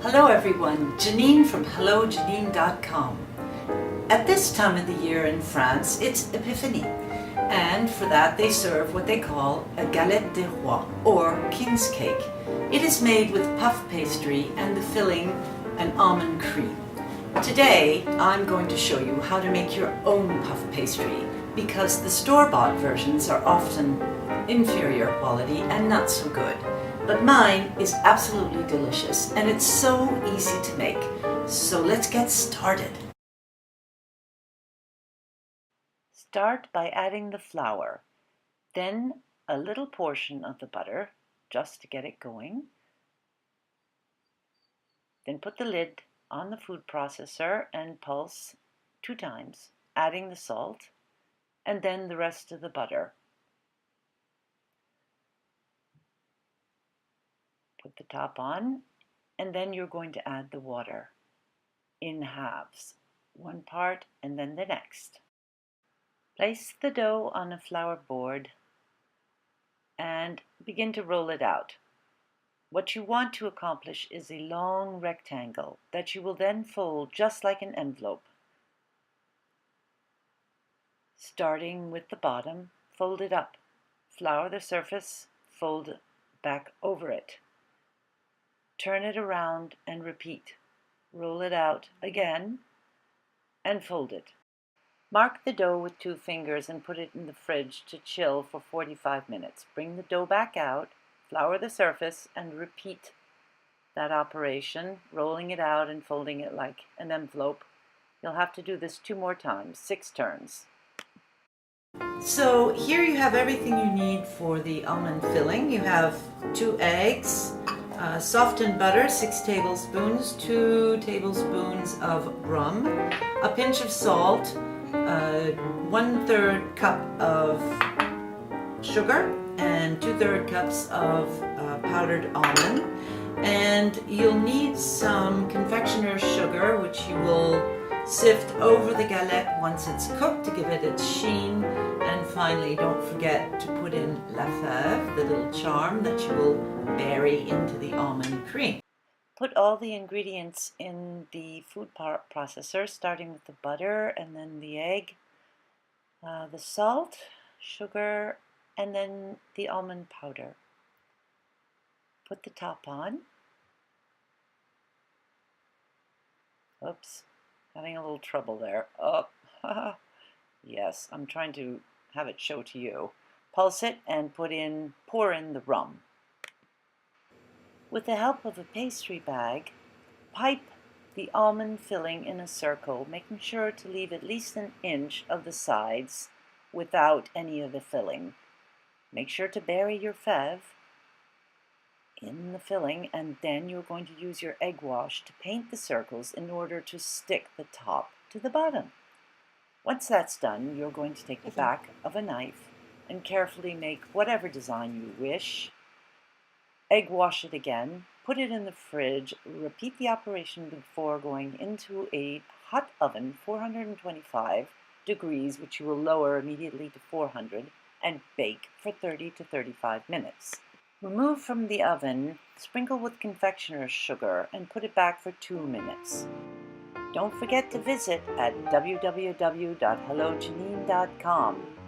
Hello everyone, Janine from Hello-Janine.com. At this time of the year in France, it's Epiphany, and for that they serve what they call a Galette des Rois, or King's Cake. It is made with puff pastry and the filling an almond cream. Today, I'm going to show you how to make your own puff pastry, because the store-bought versions are often inferior quality and not so good. But mine is absolutely delicious, and it's so easy to make. So let's get started. Start by adding the flour, then a little portion of the butter, just to get it going. Then put the lid on the food processor and pulse 2 times, adding the salt, and then the rest of the butter. Put the top on, and then you're going to add the water in halves, one part and then the next. Place the dough on a flour board and begin to roll it out. What you want to accomplish is a long rectangle that you will then fold just like an envelope. Starting with the bottom, fold it up. Flour the surface, fold back over it. Turn it around and repeat. Roll it out again and fold it. Mark the dough with 2 fingers and put it in the fridge to chill for 45 minutes. Bring the dough back out, flour the surface, and repeat that operation, rolling it out and folding it like an envelope. You'll have to do this 2 more times, 6 turns. So here you have everything you need for the almond filling. You have 2 eggs, softened butter, 6 tablespoons, 2 tablespoons of rum, a pinch of salt, 1/3 cup of sugar, and 2/3 cups of powdered almond. And you'll need some confectioner's sugar, which you will sift over the galette once it's cooked to give it its sheen. And finally, don't forget to put in la fève, the little charm that you will bury into the almond cream. Put all the ingredients in the food processor, starting with the butter and then the egg, the salt, sugar, and then the almond powder. Put the top on. Oops, having a little trouble there. Oh, yes, I'm trying to have it show to you. Pulse it and pour in the rum. With the help of a pastry bag, pipe the almond filling in a circle, making sure to leave at least 1 inch of the sides without any of the filling. Make sure to bury your fève in the filling, and then you're going to use your egg wash to paint the circles in order to stick the top to the bottom. Once that's done, you're going to take the back of a knife and carefully make whatever design you wish. Egg wash it again, put it in the fridge, repeat the operation before going into a hot oven, 425 degrees, which you will lower immediately to 400, and bake for 30 to 35 minutes. Remove from the oven, sprinkle with confectioner's sugar, and put it back for 2 minutes. Don't forget to visit at www.hellojanine.com.